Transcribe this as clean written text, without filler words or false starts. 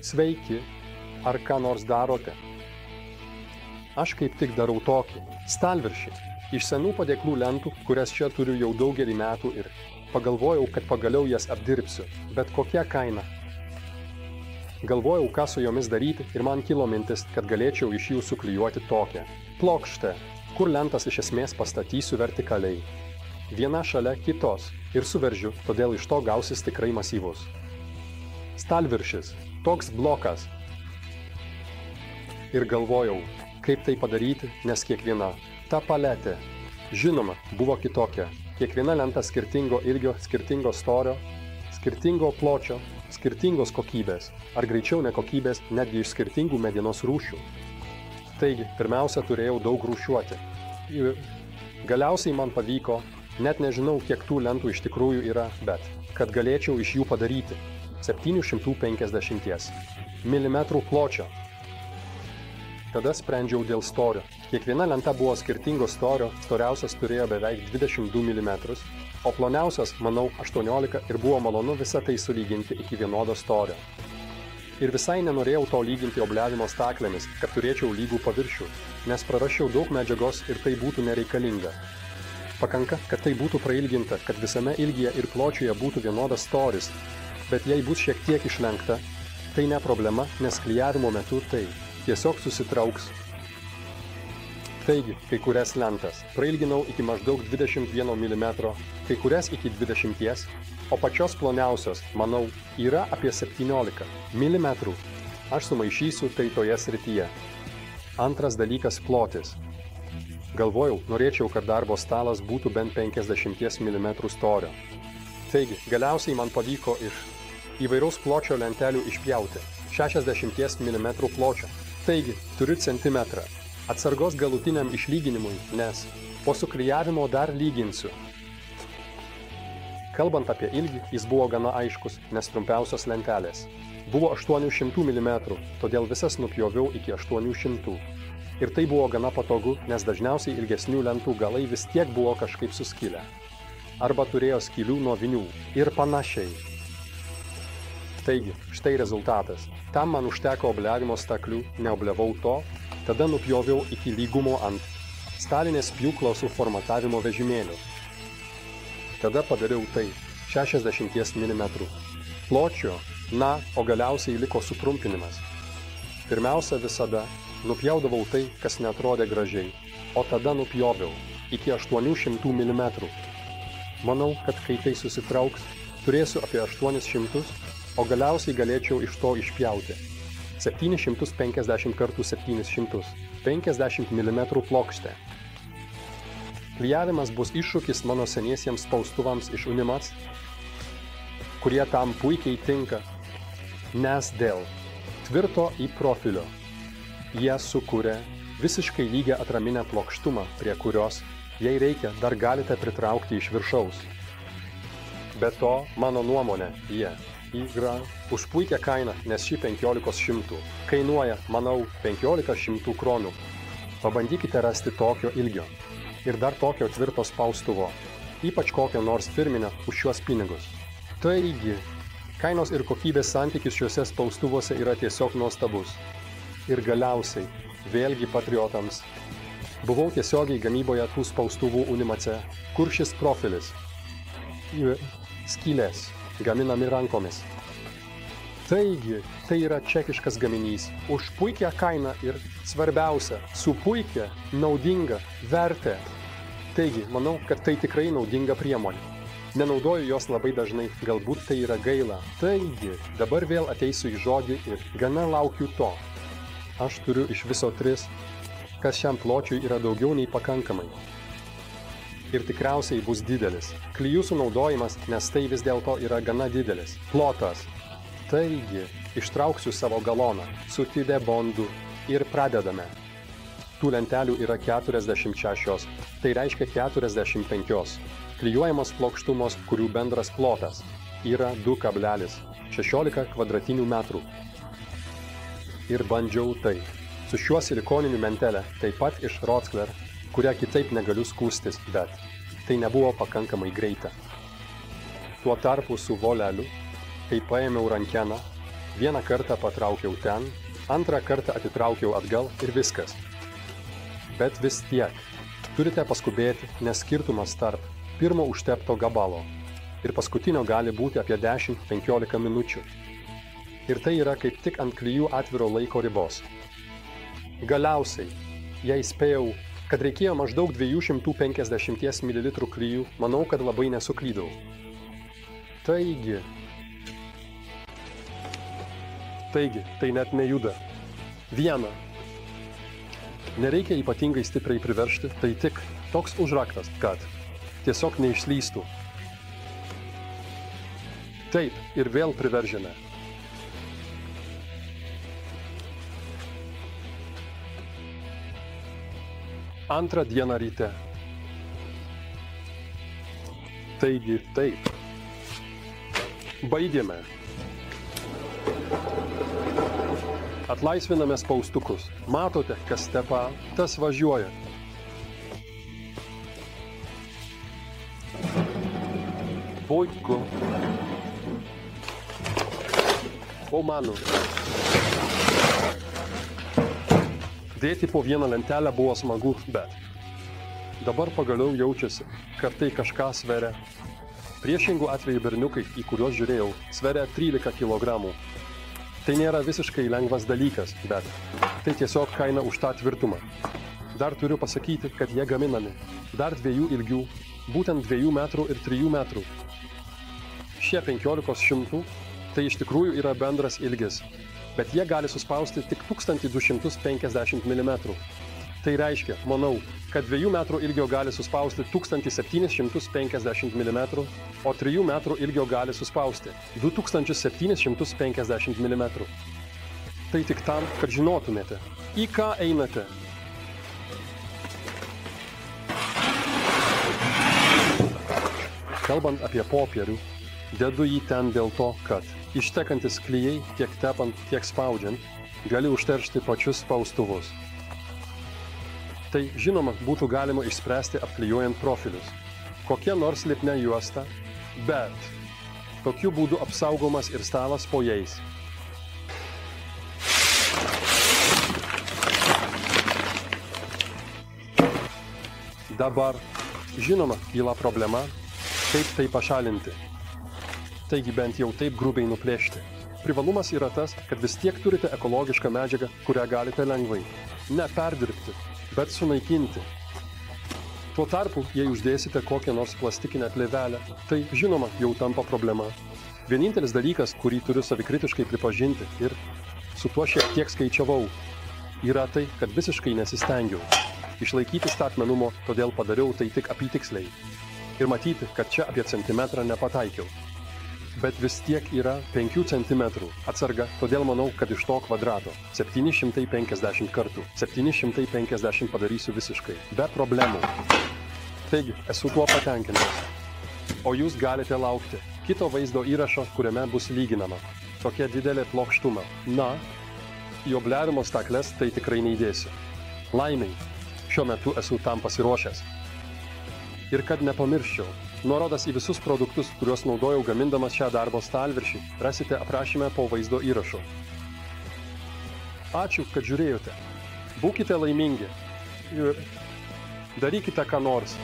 Sveiki, ar ką nors darote? Aš kaip tik darau tokį stalviršį iš senų padėklų lentų, kurias čia turiu jau daugelį metų ir pagalvojau, kad pagaliau jas apdirbsiu, bet kokia kaina. Galvojau, ką su jomis daryti ir man kilo mintis, kad galėčiau iš jų suklijuoti tokią plokštę, kur lentas iš esmės pastatysiu vertikaliai. Viena šalia kitos ir suveržiu, todėl iš to gausis tikrai masyvus stalviršis, toks blokas. Ir galvojau, kaip tai padaryti, nes kiekviena ta paletė, žinoma, buvo kitokia. Kiekviena lenta skirtingo ilgio, skirtingo storio, skirtingo pločio, skirtingos kokybės, ar greičiau ne kokybės, netgi iš skirtingų medienos rūšių. Taigi, pirmiausia, turėjau daug rūšiuoti. Ir galiausiai man pavyko, net nežinau, kiek tų lentų iš tikrųjų yra, bet kad galėčiau iš jų padaryti 750 mm pločio. Tada sprendžiau dėl storio. Kiekviena lenta buvo skirtingo storio, storiausias turėjo beveik 22 mm, o ploniausias, manau, 18 ir buvo malonu visą tai sulyginti iki vienodo storio. Ir visai nenorėjau to lyginti obliavimo staklėmis, kad turėčiau lygų paviršių, nes prarašiau daug medžiagos ir tai būtų nereikalinga. Pakanka, kad tai būtų prailginta, kad visame ilgyje ir pločioje būtų vienodas storis, bet jei bus šiek tiek išlenkta, tai ne problema, nes klijavimo metu tai tiesiog susitrauks. Taigi, kai kurias lentas prailginau iki maždaug 21 mm, kai kurias iki 20, o pačios ploniausios, manau, yra apie 17 mm. Aš sumaišysiu tai toje srityje. Antras dalykas – plotis. Galvojau, norėčiau, kad darbo stalas būtų bent 50 mm storio. Taigi, galiausiai man pavyko iš įvairaus pločio lentelių išpjauti 60 mm pločio. Taigi, turiu centimetrą. Atsargos galutiniam išlyginimui, nes po suklijavimo dar lyginsiu. Kalbant apie ilgį, jis buvo gana aiškus, nes trumpiausios lentelės buvo 800 mm, todėl visas nupjoviau iki 800. Ir tai buvo gana patogu, nes dažniausiai ilgesnių lentų galai vis tiek buvo kažkaip suskilę. Arba turėjo skylių nuo vinių ir panašiai. Taigi, štai rezultatas. Tam man užteko obliavimo staklių, neobliavau to, tada nupjoviau iki lygumo ant stalinės pjūklo su formatavimo vežimėliu. Tada padariau tai 60 mm pločio, na, o galiausiai liko sutrumpinimas. Pirmiausia visada nupjaudavau tai, kas neatrodė gražiai, o tada nupjoviau iki 800 mm. Manau, kad kai tai susitrauks, turėsiu apie 800, o galiausiai galėčiau iš to išpjauti 750 x 700, 50 mm plokštę. Klijavimas bus iššūkis mano seniesiems spaustuvams iš Unimac, kurie tam puikiai tinka, nes dėl tvirto į profilio jie sukūrė visiškai lygią atraminę plokštumą, prie kurios, jei reikia, dar galite pritraukti iš viršaus. Be to, mano nuomonė, jie yra už puikią kainą, nes ši 1500 kainuoja, manau, 1500 kronų. Pabandykite rasti tokio ilgio ir dar tokio tvirto spaustuvo, ypač kokio nors firminio už šiuos pinigus. Taigi, kainos ir kokybės santykis šiuose spaustuvuose yra tiesiog nuostabus. Ir galiausiai, vėlgi patriotams, buvau tiesiogiai gamyboje tų spaustuvų Unimace, kur šis profilis ir skylės gaminami rankomis. Taigi, tai yra čekiškas gaminys už puikią kainą ir, svarbiausia, su puikia, naudinga vertė. Taigi, manau, kad tai tikrai naudinga priemonė. Nenaudoju jos labai dažnai, galbūt tai yra gaila. Taigi, dabar vėl ateisiu į žodį ir gana laukiu to. Aš turiu iš viso 3, kas šiam pločiui yra daugiau nei pakankamai. Ir tikriausiai bus didelis. Klijų sunaudojimas, nes tai vis dėlto yra gana didelis. Plotas. Taigi, ištrauksiu savo galoną su Tide Bondu ir pradedame. Tų lentelių yra 46, tai reiškia 45. Klijuojamos plokštumos, kurių bendras plotas yra 2,16 kvadratinių metrų. Ir bandžiau tai. Su šiuo silikoniniu mentelė, taip pat iš Rockler, kurią kitaip negaliu skųstis, bet tai nebuvo pakankamai greita. Tuo tarpu su voleliu, kai paėmiau rankeną, Vieną kartą patraukiau ten, antrą kartą atitraukiau atgal ir viskas. Bet vis tiek, turite paskubėti, nes skirtumas tarp pirmo užtepto gabalo ir paskutinio gali būti apie 10-15 minučių. Ir tai yra kaip tik ant klijų atviro laiko ribos. Galiausiai, jei spėjau, kad reikėjo maždaug 250 ml klijų, manau, kad labai nesuklydau. Taigi, tai net nejuda. Viena. Nereikia ypatingai stipriai priveržti, tai tik toks užraktas, kad tiesiog neišslystų. Taip, ir vėl priveržėme. Antrą dieną ryte. Taigi, taip. Baigėme. Atlaisviname spaustukus. Matote, kas tepa, tas važiuoja. Puiku. O mano. Dėti po vieną lentelę buvo smagu, bet dabar pagaliau jaučiasi, kad tai kažką sveria. Priešingų atveju berniukai, į kuriuos žiūrėjau, sveria 13 kg. Tai nėra visiškai lengvas dalykas, bet tai tiesiog kaina už tą tvirtumą. Dar turiu pasakyti, kad jie gaminami dar 2 ilgių, būtent 2 metrų ir 3 metrų. Šie 1500 tai iš tikrųjų yra bendras ilgis, bet jie gali suspausti tik 1250 mm. Tai reiškia, manau, kad 2 metrų ilgio gali suspausti 1750 mm, o 3 metrų ilgio gali suspausti 2750 mm. Tai tik tam, kad žinotumėte, į ką einate. Kalbant apie popierių, dedu jį ten dėl to, kad ištekantis klijai tiek tepant, tiek spaudžiant, gali užteršti pačius spaustuvus. Tai, žinoma, būtų galima išspręsti apklijuojant profilius. Kokia nors lipnia juosta, bet tokiu būdu apsaugomas ir stalas po jais. Dabar, žinoma, kyla problema, kaip tai pašalinti. Taigi bent jau taip grubiai nuplėšti. Privalumas yra tas, kad vis tiek turite ekologišką medžiagą, kurią galite lengvai. Ne perdirbti, bet sunaikinti. Tuo tarpu, jei uždėsite kokią nors plastikinę plėvelę, tai, žinoma, jau tampa problema. Vienintelis dalykas, kurį turiu savikritiškai pripažinti ir su tuo šiek tiek skaičiavau, yra tai, kad visiškai nesistengiau išlaikyti statmenumo, todėl padariau tai tik apytiksliai. Ir matyti, kad čia apie centimetrą nepataikiau. Bet vis tiek yra 5 cm atsarga, todėl manau, kad iš to kvadrato 750 kartų. 750 padarysiu visiškai, be problemų. Taigi, esu tuo patenkintas. O jūs galite laukti kito vaizdo įrašo, kuriame bus lyginama. Tokia didelė plokštuma. Na, į obliavimo stakles tai tikrai neįdėsiu. Laimiai, šiuo metu esu tam pasiruošęs. Ir kad nepamirščiau, nuorodas į visus produktus, kuriuos naudojau gamindamas šią darbo stalviršį, rasite aprašyme po vaizdo įrašu. Ačiū, kad žiūrėjote. Būkite laimingi ir darykite ką nors.